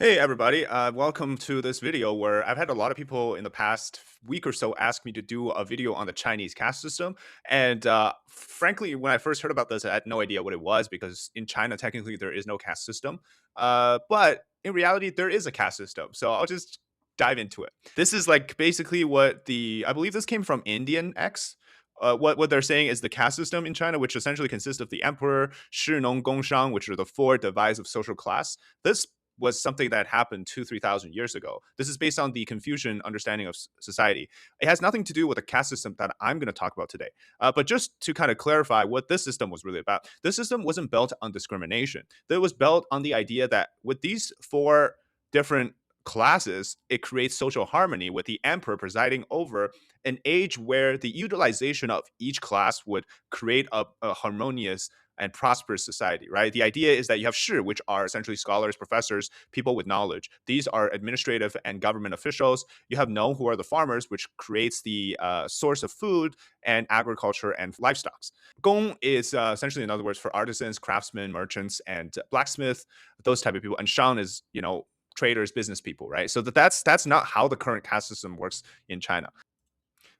Hey everybody, welcome to this video where I've had a lot of people in the past week or so ask me to do a video on the Chinese caste system. And frankly, when I first heard about this, I had no idea what it was because in China, technically, there is no caste system. But in reality, there is a caste system. So I'll just dive into it. This is like basically I believe this came from Indian X. What they're saying is the caste system in China, which essentially consists of the emperor, shi, nong, gong, shang, which are the four divides of social class. This was something that happened 2,000 to 3,000 years ago. This is based on the Confucian understanding of society. It has nothing to do with the caste system that I'm going to talk about today. But just to kind of clarify what this system was really about, this system wasn't built on discrimination. It was built on the idea that with these four different classes, it creates social harmony with the emperor presiding over an age where the utilization of each class would create a harmonious and prosperous society, right? The idea is that you have shi, which are essentially scholars, professors, people with knowledge. These are administrative and government officials. You have nong, who are the farmers, which creates the source of food and agriculture and livestock. Gong is essentially, in other words, for artisans, craftsmen, merchants, and blacksmith, those type of people. And shang is, traders, business people, right? So that's not how the current caste system works in China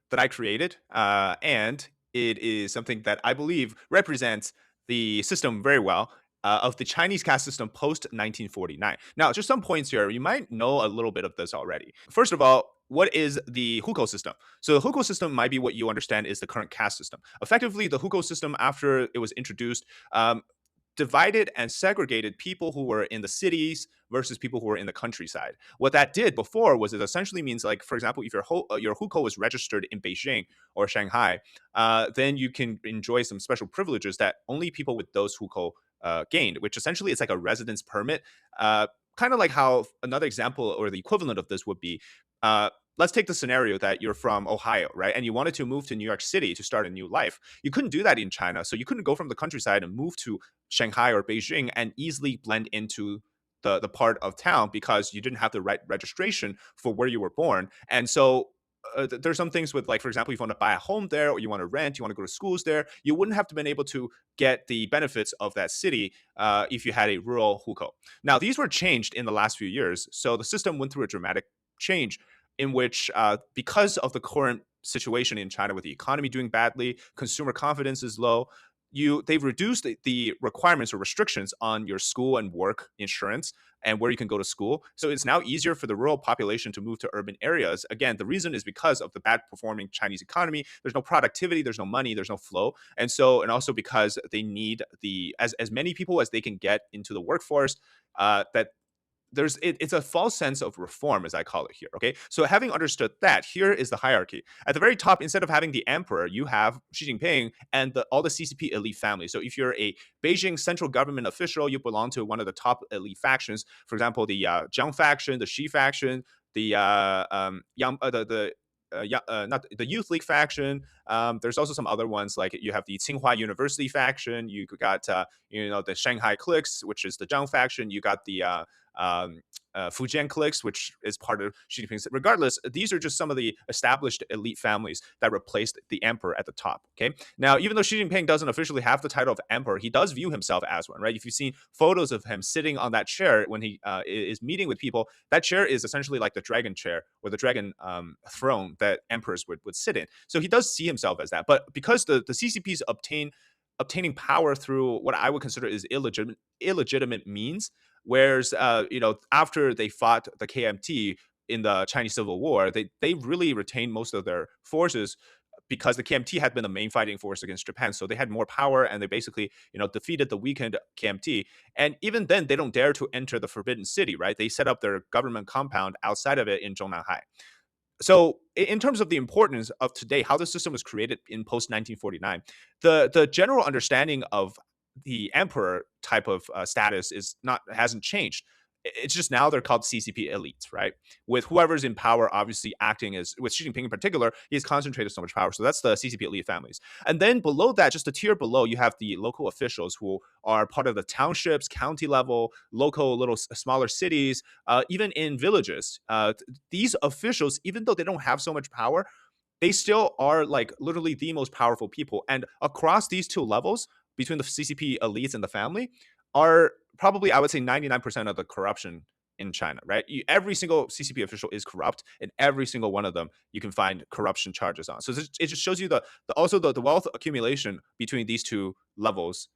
that I created, and it is something that I believe represents the system very well of the Chinese caste system post 1949. Now, just some points here. You might know a little bit of this already. First of all, what is the hukou system? So the hukou system might be what you understand is the current caste system. Effectively, the hukou system, after it was introduced, divided and segregated people who were in the cities versus people who were in the countryside. What that did before was it essentially means, like, for example, if your hukou was registered in Beijing or Shanghai, then you can enjoy some special privileges that only people with those hukou gained, which essentially is like a residence permit. Kind of like how another example or the equivalent of this would be, uh, let's take the scenario that you're from Ohio, right? And you wanted to move to New York City to start a new life. You couldn't do that in China. So you couldn't go from the countryside and move to Shanghai or Beijing and easily blend into the part of town because you didn't have the right registration for where you were born. And so there's some things with, like, for example, if you want to buy a home there or you want to rent, you want to go to schools there, you wouldn't have to been able to get the benefits of that city if you had a rural hukou. Now, these were changed in the last few years. So the system went through a dramatic change in which, because of the current situation in China with the economy doing badly, consumer confidence is low, they've reduced the requirements or restrictions on your school and work insurance and where you can go to school. So it's now easier for the rural population to move to urban areas. Again, the reason is because of the bad performing Chinese economy. There's no productivity, there's no money, there's no flow. And also because they need as many people as they can get into the workforce, that it's a false sense of reform, as I call it here. Okay, so having understood that, here is the hierarchy. At the very top, instead of having the emperor, you have Xi Jinping and all the CCP elite family. So if you're a Beijing central government official, you belong to one of the top elite factions. For example, the Jiang faction, the Xi faction, the Yang, not the Youth League faction. There's also some other ones, like you have the Tsinghua University faction. You got the Shanghai cliques, which is the Zhang faction. You got the um, Fujian cliques, which is part of Xi Jinping's. Regardless, these are just some of the established elite families that replaced the emperor at the top. Okay, now even though Xi Jinping doesn't officially have the title of emperor, he does view himself as one, right? If you've seen photos of him sitting on that chair when he is meeting with people, that chair is essentially like the dragon chair or the dragon throne that emperors would sit in. So he does see himself as that. But because the CCPs obtaining power through what I would consider is illegitimate means. Whereas, after they fought the KMT in the Chinese Civil War, they really retained most of their forces because the KMT had been the main fighting force against Japan. So they had more power and they basically, defeated the weakened KMT. And even then, they don't dare to enter the Forbidden City, right? They set up their government compound outside of it in Zhongnanhai. So in terms of the importance of today, how the system was created in post 1949, the general understanding of the emperor type of status is not hasn't changed. It's just now they're called CCP elites, right? With whoever's in power, obviously acting as, with Xi Jinping in particular, he's concentrated so much power. So that's the CCP elite families. And then below that, just a tier below, you have the local officials who are part of the townships, county level, local little smaller cities, even in villages. These officials, even though they don't have so much power, they still are like literally the most powerful people. And across these two levels, between the CCP elites and the family, are probably, I would say, 99% of the corruption in China, right? Every single CCP official is corrupt, and every single one of them you can find corruption charges on. So it just shows you also the wealth accumulation between these two levels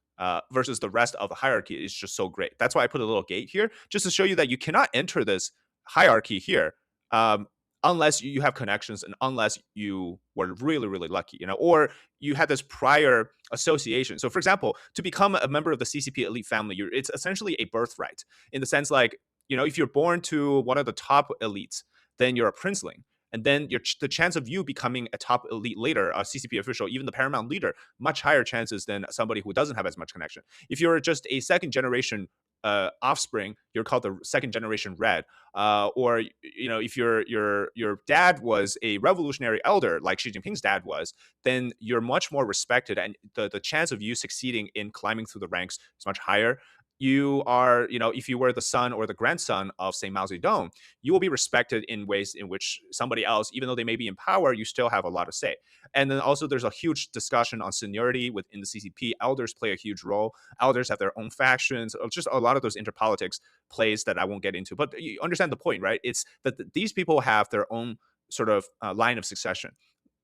versus the rest of the hierarchy is just so great. That's why I put a little gate here, just to show you that you cannot enter this hierarchy here um, unless you have connections and unless you were really, really lucky, or you had this prior association. So, for example, to become a member of the CCP elite family, it's essentially a birthright in the sense like, if you're born to one of the top elites, then you're a princeling. And then the chance of you becoming a top elite later, a CCP official, even the paramount leader, much higher chances than somebody who doesn't have as much connection. If you're just a second generation offspring, you're called the second generation red. Or if your dad was a revolutionary elder like Xi Jinping's dad was, then you're much more respected, and the chance of you succeeding in climbing through the ranks is much higher. You are, if you were the son or the grandson of, say, Mao Zedong, you will be respected in ways in which somebody else, even though they may be in power, you still have a lot to say. And then also there's a huge discussion on seniority within the CCP. Elders play a huge role. Elders have their own factions. Just a lot of those interpolitics plays that I won't get into. But you understand the point, right? It's that these people have their own sort of line of succession,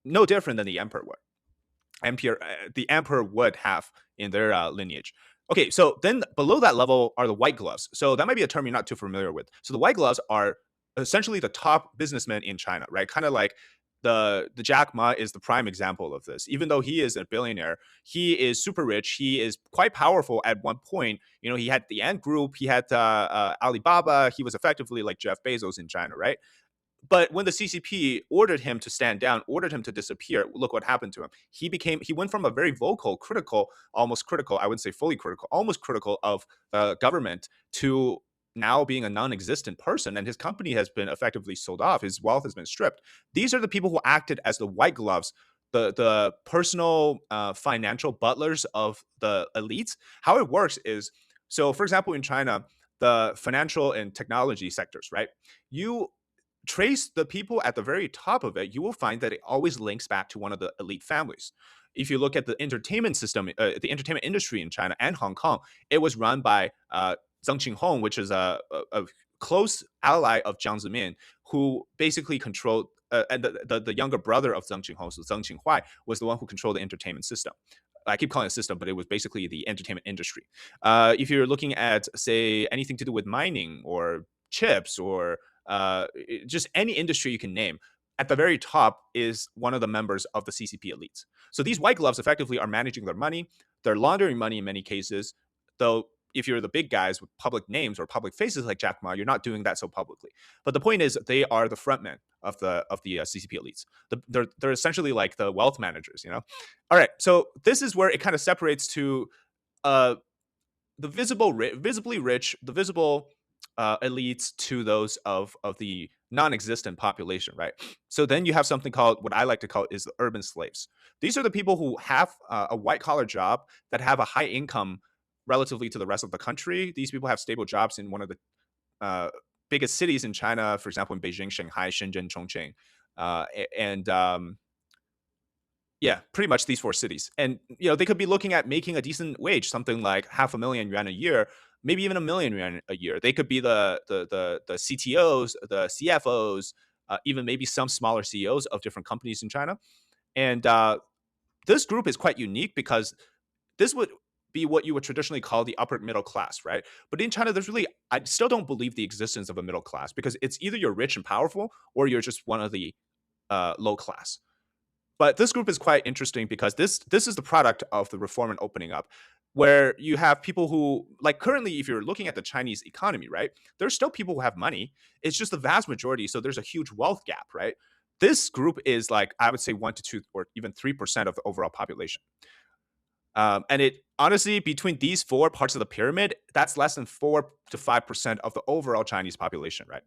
no different than the emperor would. The emperor would have in their lineage. Okay, so then below that level are the white gloves. So that might be a term you're not too familiar with. So the white gloves are essentially the top businessmen in China, right? Kind of like the Jack Ma is the prime example of this. Even though he is a billionaire, he is super rich. He is quite powerful at one point. He had the Ant Group, he had Alibaba. He was effectively like Jeff Bezos in China, right? But when the CCP ordered him to stand down, ordered him to disappear, look what happened to him. He went from a very vocal, critical, almost critical, I wouldn't say fully critical, almost critical of the government to now being a non-existent person, and his company has been effectively sold off. His wealth has been stripped. These are the people who acted as the white gloves, the personal financial butlers of the elites. How it works is, so for example, in China, the financial and technology sectors, right? You trace the people at the very top of it, you will find that it always links back to one of the elite families. If you look at the entertainment system, the entertainment industry in China and Hong Kong, it was run by Zheng Qinghong, which is a close ally of Jiang Zemin, who basically controlled, and the younger brother of Zheng Qinghong, so Zheng Qinhuai, was the one who controlled the entertainment system. I keep calling it system, but it was basically the entertainment industry. If you're looking at, say, anything to do with mining or chips or just any industry you can name, at the very top is one of the members of the CCP elites. So these white gloves effectively are managing their money. They're laundering money in many cases, though if you're the big guys with public names or public faces like Jack Ma, you're not doing that so publicly. But the point is, they are the frontmen of the CCP elites. They're essentially like the wealth managers, All right, so this is where it kind of separates to uh, the visibly rich, the visible elites to those of the non-existent population, right? So then you have something called, what I like to call, is the urban slaves. These are the people who have a white collar job that have a high income relatively to the rest of the country. These people have stable jobs in one of the uh, biggest cities in China, for example, in Beijing, Shanghai, Shenzhen, Chongqing, and yeah, pretty much these four cities. And they could be looking at making a decent wage, something like 500,000 yuan a year, maybe even 1 million yuan a year. They could be the CTOs, the CFOs, even maybe some smaller CEOs of different companies in China. And this group is quite unique because this would be what you would traditionally call the upper middle class, right? But in China, I still don't believe the existence of a middle class, because it's either you're rich and powerful or you're just one of the low class. But this group is quite interesting because this is the product of the reform and opening up, where you have people who, like, currently, if you're looking at the Chinese economy, right, there's still people who have money. It's just the vast majority. So there's a huge wealth gap, right? This group is, like, I would say 1 to 2 or even 3% of the overall population. And it honestly, between these four parts of the pyramid, that's less than 4 to 5% of the overall Chinese population, right?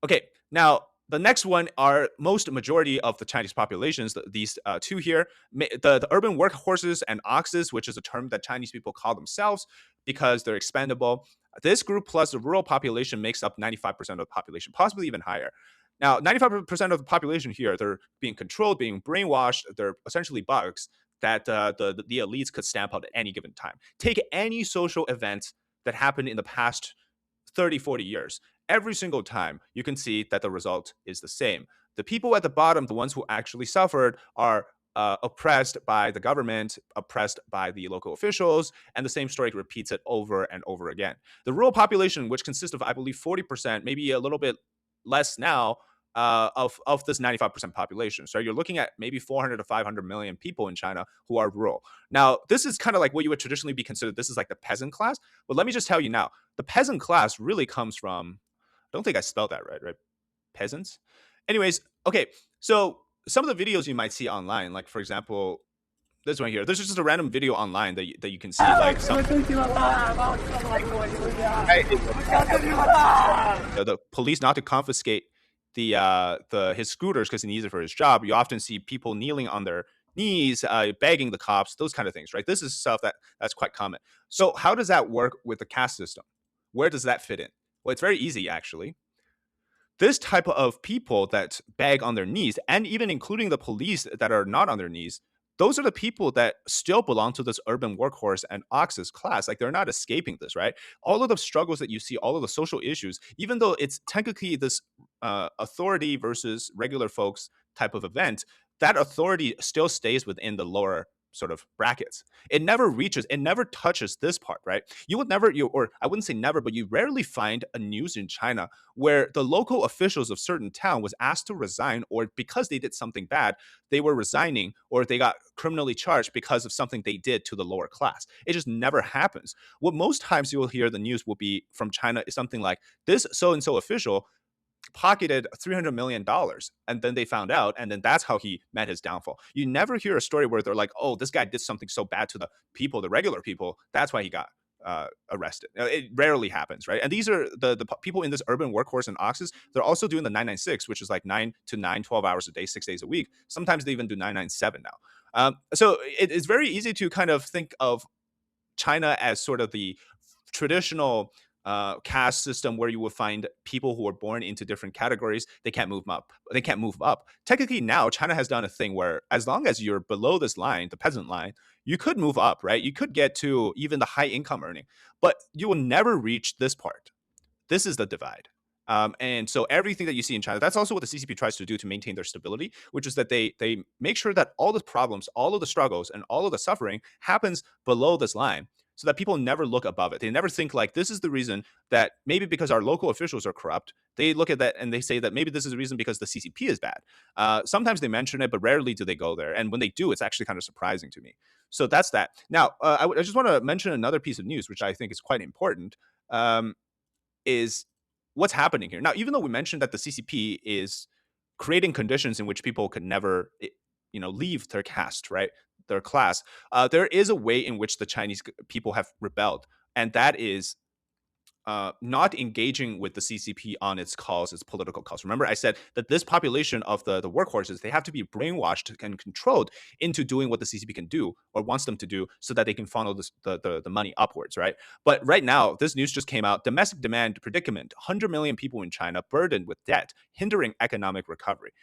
Okay, now the next one are most majority of the Chinese populations, these two here, the urban workhorses and oxes, which is a term that Chinese people call themselves because they're expendable. This group plus the rural population makes up 95% of the population, possibly even higher. Now, 95% of the population here, they're being controlled, being brainwashed. They're essentially bugs that the elites could stamp out at any given time. Take any social event that happened in the past 30, 40 years. every single time you can see that the result is the same. The people at the bottom, the ones who actually suffered, are oppressed by the government, oppressed by the local officials, and the same story repeats it over and over again. The rural population, which consists of, I believe, 40%, maybe a little bit less now, of this 95% population. So you're looking at maybe 400 to 500 million people in China who are rural. Now, this is kind of like what you would traditionally be considered. This is like the peasant class. But let me just tell you now, the peasant class really comes from, I don't think I spelled that right, right? Peasants. Anyways, okay. So some of the videos you might see online, like for example, this one here. There's just a random video online that you can see, like some right, the police not to confiscate the his scooters because he needs it for his job. You often see people kneeling on their knees, begging the cops, those kind of things, right? This is stuff that's quite common. So how does that work with the caste system? Where does that fit in? Well, it's very easy actually. This type of people that beg on their knees, and even including the police that are not on their knees, those are the people that still belong to this urban workhorse and oxes class. Like they're not escaping this, right? All of the struggles that you see, all of the social issues, even though it's technically this authority versus regular folks type of event, that authority still stays within the lower sort of brackets. It never reaches, it never touches this part, right? You would never, or I wouldn't say never, but you rarely find a news in China where the local officials of certain town was asked to resign, or because they did something bad, they were resigning, or they got criminally charged because of something they did to the lower class. It just never happens. What most times you will hear the news will be from China is something like this so and so official pocketed $300 million, and then they found out, and then that's how he met his downfall. You never hear a story where they're like, oh, this guy did something so bad to the people, the regular people, that's why he got arrested. It rarely happens, right? And these are the people in this urban workhorse and oxes. They're also doing the 996, which is like 9 to 9, 12 hours a day, 6 days a week. Sometimes they even do 997 now. So it's very easy to kind of think of China as sort of the traditional caste system where you would find people who are born into different categories. They can't move up. They can't move up. Technically, now China has done a thing where, as long as you're below this line, the peasant line, you could move up, right? You could get to even the high income earning, but you will never reach this part. This is the divide. And so everything that you see in China, that's also what the CCP tries to do to maintain their stability, which is that they make sure that all the problems, all of the struggles, and all of the suffering happens below this line, so that people never look above it. They never think like this is the reason that maybe because our local officials are corrupt. They look at that and they say that maybe this is the reason because the CCP is bad. Sometimes they mention it, but rarely do they go there. And when they do, it's actually kind of surprising to me. So that's that. Now, I just want to mention another piece of news, which I think is quite important. Is what's happening here. Now, even though we mentioned that the CCP is creating conditions in which people could never, leave their caste, right, their class, there is a way in which the Chinese people have rebelled, and that is not engaging with the CCP on its calls, its political calls. Remember, I said that this population of the workhorses, they have to be brainwashed and controlled into doing what the CCP can do or wants them to do, so that they can funnel the money upwards, right? But right now, this news just came out: domestic demand predicament, 100 million people in China burdened with debt, hindering economic recovery.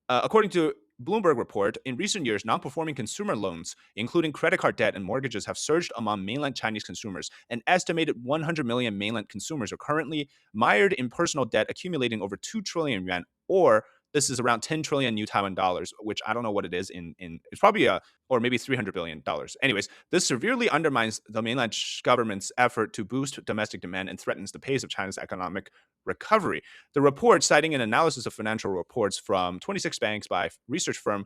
According to Bloomberg report, in recent years, non-performing consumer loans, including credit card debt and mortgages, have surged among mainland Chinese consumers. An estimated 100 million mainland consumers are currently mired in personal debt, accumulating over 2 trillion yuan, or this is around 10 trillion new Taiwan dollars, which I don't know what it is in it's probably or maybe $300 billion. Anyways, this severely undermines the mainland government's effort to boost domestic demand and threatens the pace of China's economic recovery. The report, citing an analysis of financial reports from 26 banks by research firm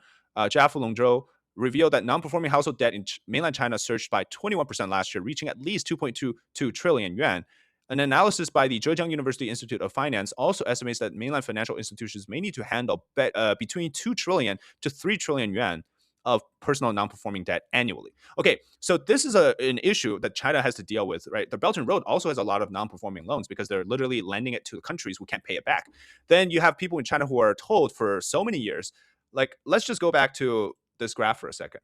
Jaffa Longzhou, revealed that non-performing household debt in mainland China surged by 21% last year, reaching at least 2.22 trillion yuan. An analysis by the Zhejiang University Institute of Finance also estimates that mainland financial institutions may need to handle between 2 trillion to 3 trillion yuan of personal non-performing debt annually. Okay, so this is an issue that China has to deal with, right? The Belt and Road also has a lot of non-performing loans because they're literally lending it to the countries who can't pay it back. Then you have people in China who are told for so many years, like, let's just go back to this graph for a second.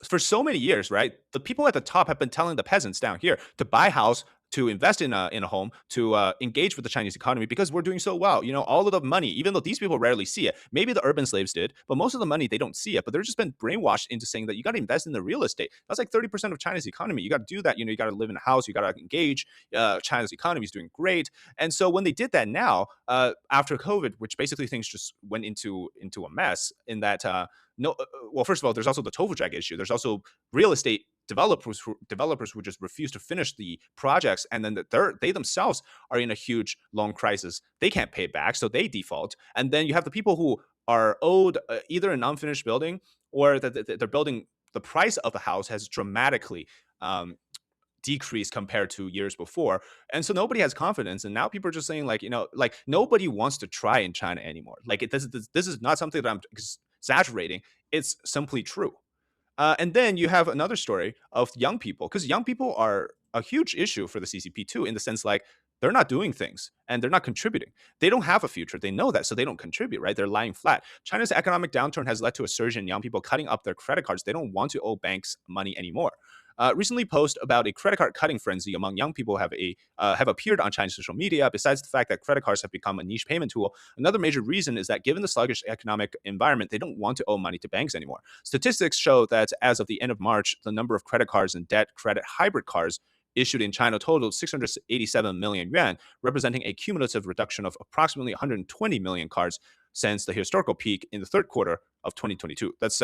For so many years, right, the people at the top have been telling the peasants down here to buy house, to invest in a home, to engage with the Chinese economy because we're doing so well. All of the money, even though these people rarely see it, maybe the urban slaves did, but most of the money they don't see it. But they're just been brainwashed into saying that you got to invest in the real estate. That's like 30% of China's economy. You got to do that. You got to live in a house. You got to engage. China's economy is doing great, and so when they did that now after COVID, which basically things just went into a mess in that. No, well, first of all, there's also the tofu drag issue. There's also real estate developers who just refuse to finish the projects, and then they themselves are in a huge loan crisis. They can't pay back, so they default. And then you have the people who are owed either an unfinished building or that they're building. The price of the house has dramatically decreased compared to years before, and so nobody has confidence. And now people are just saying, like, like nobody wants to try in China anymore. Like this is not something that I'm exaggerating. It's simply true. And then you have another story of young people, because young people are a huge issue for the CCP too, in the sense like they're not doing things and they're not contributing. They don't have a future. They know that, so they don't contribute, right? They're lying flat. China's economic downturn has led to a surge in young people cutting up their credit cards. They don't want to owe banks money anymore. Recently, posts about a credit card cutting frenzy among young people have appeared on Chinese social media. Besides the fact that credit cards have become a niche payment tool, another major reason is that given the sluggish economic environment, they don't want to owe money to banks anymore. Statistics show that as of the end of March, the number of credit cards and debt credit hybrid cards issued in China totaled 687 million yuan, representing a cumulative reduction of approximately 120 million cards since the historical peak in the third quarter of 2022. That's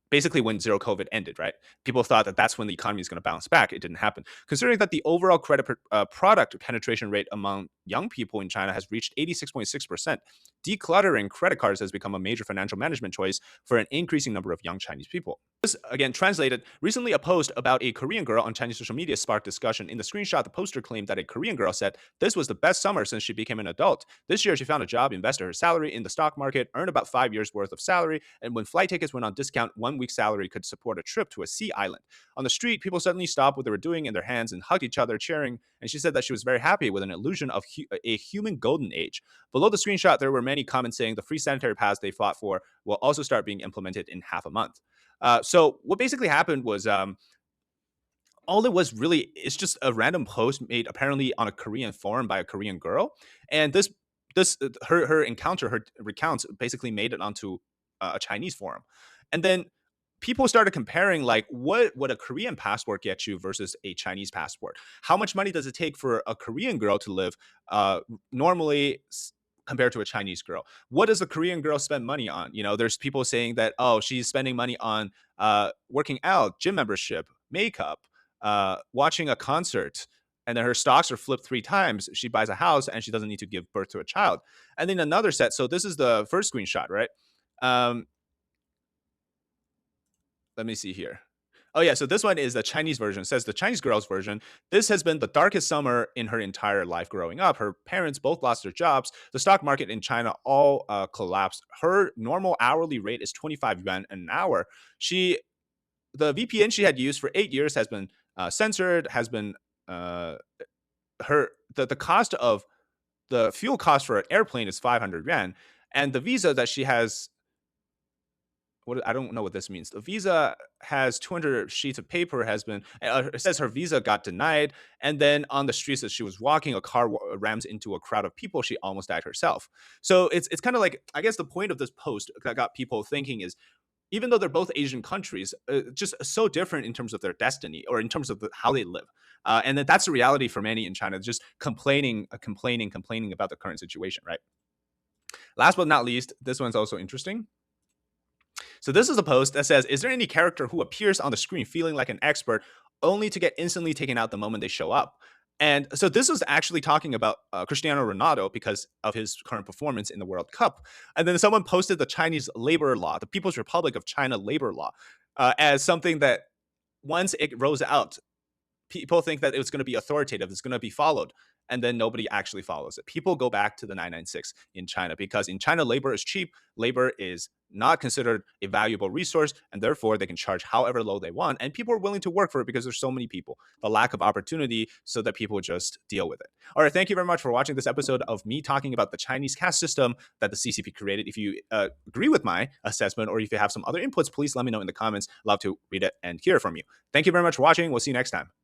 basically when zero COVID ended, right? People thought that that's when the economy is going to bounce back. It didn't happen. Considering that the overall credit product penetration rate among young people in China has reached 86.6%, decluttering credit cards has become a major financial management choice for an increasing number of young Chinese people. This, again, translated, recently a post about a Korean girl on Chinese social media sparked discussion. In the screenshot, the poster claimed that a Korean girl said, "This was the best summer since she became an adult. This year, she found a job, invested her salary in the stock market, earned about 5 years worth of salary, and when flight tickets went on discount, 1 week's salary could support a trip to a sea island." On the street, people suddenly stopped what they were doing in their hands and hugged each other, cheering, and she said that she was very happy with an illusion of a human golden age. Below the screenshot, there were many comments saying the free sanitary pads they fought for will also start being implemented in half a month. So what basically happened was all it was really is just a random post made apparently on a Korean forum by a Korean girl, and this her encounter, her recounts basically made it onto a Chinese forum, and then people started comparing like what would a Korean passport get you versus a Chinese passport. How much money does it take for a Korean girl to live normally compared to a Chinese girl? What does a Korean girl spend money on? There's people saying that, oh, she's spending money on working out, gym membership, makeup, watching a concert, and then her stocks are flipped 3 times. She buys a house and she doesn't need to give birth to a child. And then another set. So this is the first screenshot, right? Let me see here. Oh yeah, so this one is the Chinese version. It says the Chinese girl's version. This has been the darkest summer in her entire life growing up. Her parents both lost their jobs. The stock market in China all collapsed. Her normal hourly rate is 25 yuan an hour. The VPN she had used for 8 years has been censored. Has been the cost of the fuel cost for an airplane is 500 yuan, and the visa that she has, I don't know what this means. The visa has 200 sheets of paper. It says her visa got denied, and then on the streets as she was walking, a car rams into a crowd of people. She almost died herself. So it's kind of like, I guess the point of this post that got people thinking is, even though they're both Asian countries, just so different in terms of their destiny or in terms of how they live. And that's the reality for many in China, just complaining about the current situation, right? Last but not least, this one's also interesting. So this is a post that says, is there any character who appears on the screen feeling like an expert only to get instantly taken out the moment they show up? And so this was actually talking about Cristiano Ronaldo because of his current performance in the World Cup. And then someone posted the Chinese labor law, the People's Republic of China labor law, as something that once it rolls out, people think that it's going to be authoritative, it's going to be followed, and then nobody actually follows it. People go back to the 996 in China because in China, labor is cheap. Labor is not considered a valuable resource, and therefore they can charge however low they want, and people are willing to work for it because there's so many people. The lack of opportunity, so that people just deal with it. All right, thank you very much for watching this episode of me talking about the Chinese caste system that the CCP created. If you agree with my assessment, or if you have some other inputs, please let me know in the comments. Love to read it and hear from you. Thank you very much for watching. We'll see you next time.